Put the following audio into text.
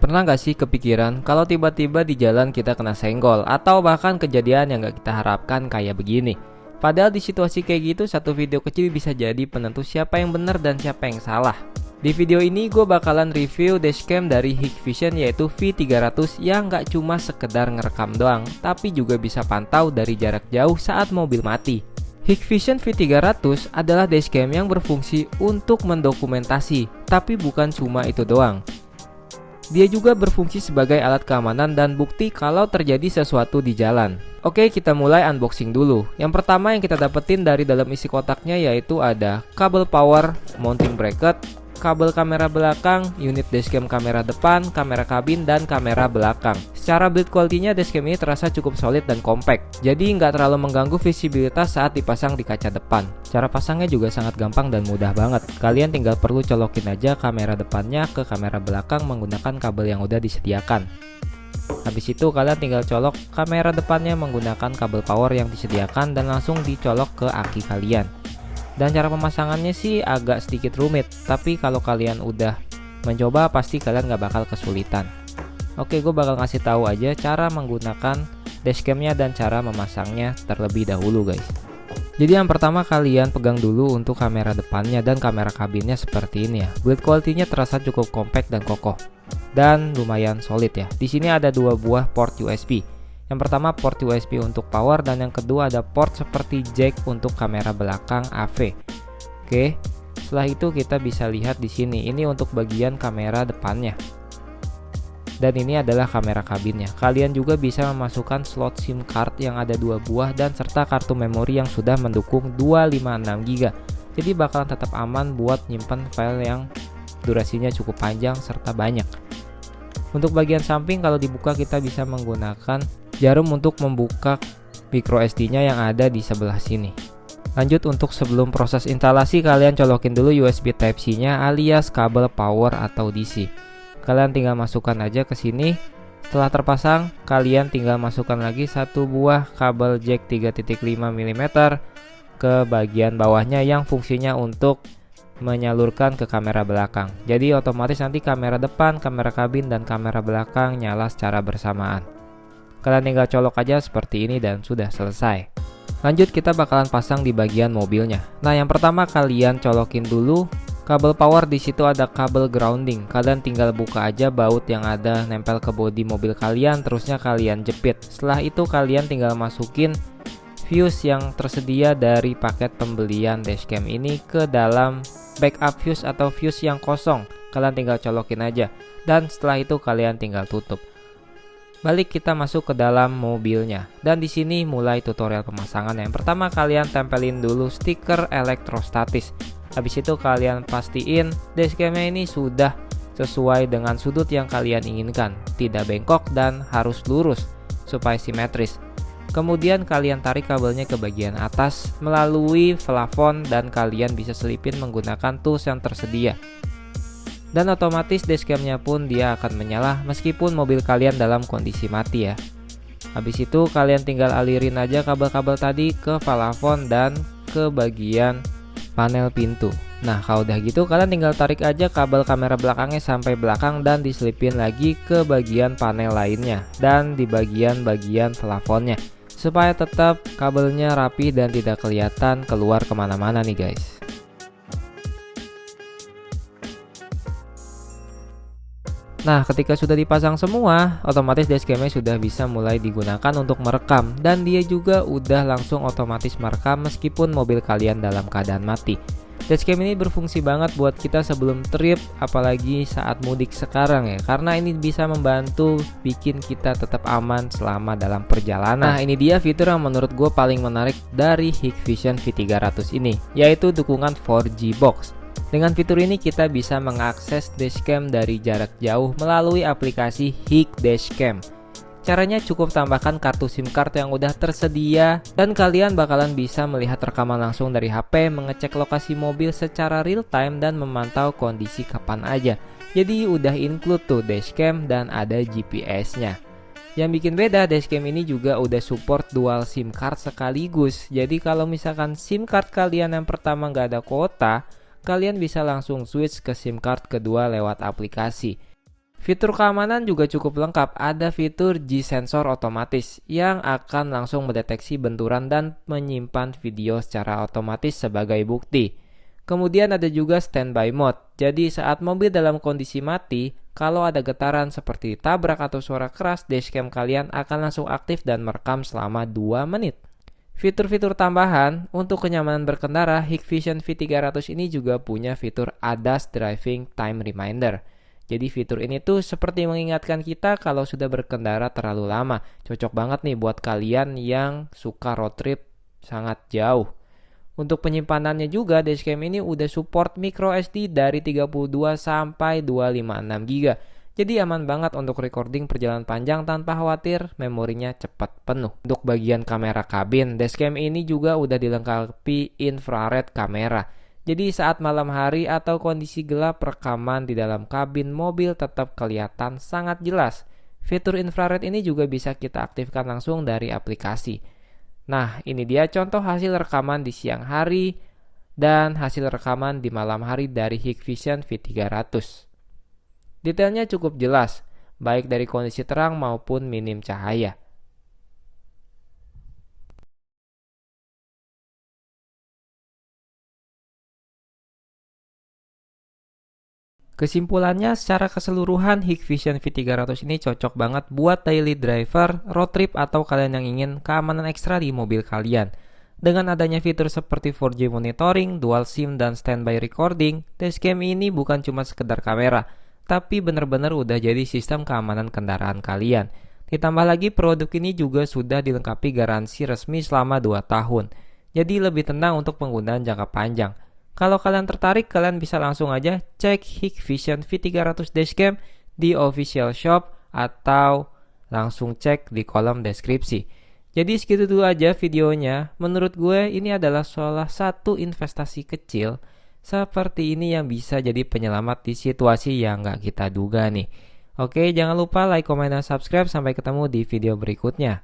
Pernah nggak sih kepikiran kalau tiba-tiba di jalan kita kena senggol atau bahkan kejadian yang nggak kita harapkan kayak begini? Padahal di situasi kayak gitu satu video kecil bisa jadi penentu siapa yang benar dan siapa yang salah. Di video ini gue bakalan review dashcam dari Hikvision yaitu V300 yang nggak cuma sekedar ngerekam doang, tapi juga bisa pantau dari jarak jauh saat mobil mati. Hikvision V300 adalah dashcam yang berfungsi untuk mendokumentasi, tapi bukan cuma itu doang. Dia juga berfungsi sebagai alat keamanan dan bukti kalau terjadi sesuatu di jalan. Oke, kita mulai unboxing dulu. Yang pertama yang kita dapetin dari dalam isi kotaknya yaitu ada kabel power, mounting bracket, kabel kamera belakang, unit dashcam kamera depan, kamera kabin, dan kamera belakang. Secara build quality-nya dashcam ini terasa cukup solid dan compact, jadi nggak terlalu mengganggu visibilitas saat dipasang di kaca depan. Cara pasangnya juga sangat gampang dan mudah banget. Kalian tinggal perlu colokin aja kamera depannya ke kamera belakang menggunakan kabel yang udah disediakan. Habis itu kalian tinggal colok kamera depannya menggunakan kabel power yang disediakan dan langsung dicolok ke aki kalian. Dan cara pemasangannya sih agak sedikit rumit, tapi kalau kalian udah mencoba pasti kalian gak bakal kesulitan. Oke, gue bakal ngasih tahu aja cara menggunakan dashcamnya dan cara memasangnya terlebih dahulu guys. Jadi yang pertama kalian pegang dulu untuk kamera depannya dan kamera kabinnya seperti ini ya. Build quality-nya terasa cukup compact dan kokoh dan lumayan solid ya. Di sini ada dua buah port USB. Yang pertama port USB untuk power dan yang kedua ada port seperti jack untuk kamera belakang AV. Oke, setelah itu kita bisa lihat di sini ini untuk bagian kamera depannya. Dan ini adalah kamera kabinnya. Kalian juga bisa memasukkan slot SIM card yang ada dua buah dan serta kartu memori yang sudah mendukung 256GB. Jadi bakalan tetap aman buat nyimpen file yang durasinya cukup panjang serta banyak. Untuk bagian samping kalau dibuka kita bisa menggunakan jarum untuk membuka micro SD-nya yang ada di sebelah sini. Lanjut untuk sebelum proses instalasi kalian colokin dulu USB Type-C-nya alias kabel power atau DC. Kalian tinggal masukkan aja ke sini. Setelah terpasang, kalian tinggal masukkan lagi satu buah kabel jack 3.5 mm ke bagian bawahnya yang fungsinya untuk menyalurkan ke kamera belakang. Jadi otomatis nanti kamera depan, kamera kabin, dan kamera belakang nyala secara bersamaan. Kalian tinggal colok aja seperti ini dan sudah selesai. Lanjut kita bakalan pasang di bagian mobilnya. Nah, yang pertama kalian colokin dulu kabel power. Di situ ada kabel grounding. Kalian tinggal buka aja baut yang ada nempel ke bodi mobil kalian, terusnya kalian jepit. Setelah itu kalian tinggal masukin fuse yang tersedia dari paket pembelian dashcam ini ke dalam backup fuse atau fuse yang kosong. Kalian tinggal colokin aja dan setelah itu kalian tinggal tutup. Balik kita masuk ke dalam mobilnya dan di sini mulai tutorial pemasangan. Yang pertama kalian tempelin dulu stiker elektrostatis. Habis itu kalian pastiin dashcamnya ini sudah sesuai dengan sudut yang kalian inginkan, tidak bengkok dan harus lurus supaya simetris. Kemudian kalian tarik kabelnya ke bagian atas melalui plafon dan kalian bisa selipin menggunakan tools yang tersedia. Dan otomatis dashcamnya pun dia akan menyala meskipun mobil kalian dalam kondisi mati ya. Habis itu kalian tinggal alirin aja kabel-kabel tadi ke plafon dan ke bagian panel pintu. Nah kalau udah gitu kalian tinggal tarik aja kabel kamera belakangnya sampai belakang dan diselipin lagi ke bagian panel lainnya dan di bagian-bagian plafonnya supaya tetap kabelnya rapi dan tidak kelihatan keluar kemana-mana nih guys. Nah ketika sudah dipasang semua, otomatis dashcamnya sudah bisa mulai digunakan untuk merekam dan dia juga udah langsung otomatis merekam meskipun mobil kalian dalam keadaan mati. Dashcam ini berfungsi banget buat kita sebelum trip, apalagi saat mudik sekarang ya, karena ini bisa membantu bikin kita tetap aman selama dalam perjalanan. Nah ini dia fitur yang menurut gue paling menarik dari Hikvision V300 ini, yaitu dukungan 4G box. Dengan fitur ini kita bisa mengakses dashcam dari jarak jauh melalui aplikasi Hik Dashcam. Caranya cukup tambahkan kartu SIM card yang udah tersedia dan kalian bakalan bisa melihat rekaman langsung dari HP, mengecek lokasi mobil secara real time dan memantau kondisi kapan aja. Jadi udah include tuh dashcam dan ada GPS-nya. Yang bikin beda, dashcam ini juga udah support dual SIM card sekaligus. Jadi kalau misalkan SIM card kalian yang pertama nggak ada kuota, kalian bisa langsung switch ke SIM card kedua lewat aplikasi. Fitur keamanan juga cukup lengkap. Ada fitur G-Sensor otomatis yang akan langsung mendeteksi benturan dan menyimpan video secara otomatis sebagai bukti. Kemudian ada juga standby mode. Jadi saat mobil dalam kondisi mati, kalau ada getaran seperti tabrak atau suara keras, dashcam kalian akan langsung aktif dan merekam selama 2 menit. Fitur-fitur tambahan untuk kenyamanan berkendara, Hikvision V300 ini juga punya fitur ADAS Driving Time Reminder. Jadi fitur ini tuh seperti mengingatkan kita kalau sudah berkendara terlalu lama. Cocok banget nih buat kalian yang suka road trip sangat jauh. Untuk penyimpanannya juga, dashcam ini udah support micro SD dari 32 sampai 256 GB. Jadi aman banget untuk recording perjalanan panjang tanpa khawatir memorinya cepat penuh. Untuk bagian kamera kabin, dashcam ini juga udah dilengkapi infrared kamera. Jadi saat malam hari atau kondisi gelap, rekaman di dalam kabin mobil tetap kelihatan sangat jelas. Fitur infrared ini juga bisa kita aktifkan langsung dari aplikasi. Nah, ini dia contoh hasil rekaman di siang hari dan hasil rekaman di malam hari dari Hikvision V300. Detailnya cukup jelas, baik dari kondisi terang maupun minim cahaya. Kesimpulannya, secara keseluruhan Hikvision V300 ini cocok banget buat daily driver, road trip, atau kalian yang ingin keamanan ekstra di mobil kalian. Dengan adanya fitur seperti 4G monitoring, dual SIM, dan standby recording, dashcam ini bukan cuma sekedar kamera, tapi benar-benar udah jadi sistem keamanan kendaraan kalian. Ditambah lagi produk ini juga sudah dilengkapi garansi resmi selama 2 tahun. Jadi lebih tenang untuk penggunaan jangka panjang. Kalau kalian tertarik, kalian bisa langsung aja cek Hikvision V300 dashcam di official shop atau langsung cek di kolom deskripsi. Jadi segitu dulu aja videonya. Menurut gue ini adalah salah satu investasi kecil seperti ini yang bisa jadi penyelamat di situasi yang gak kita duga nih. Oke, jangan lupa like, komen, dan subscribe. Sampai ketemu di video berikutnya.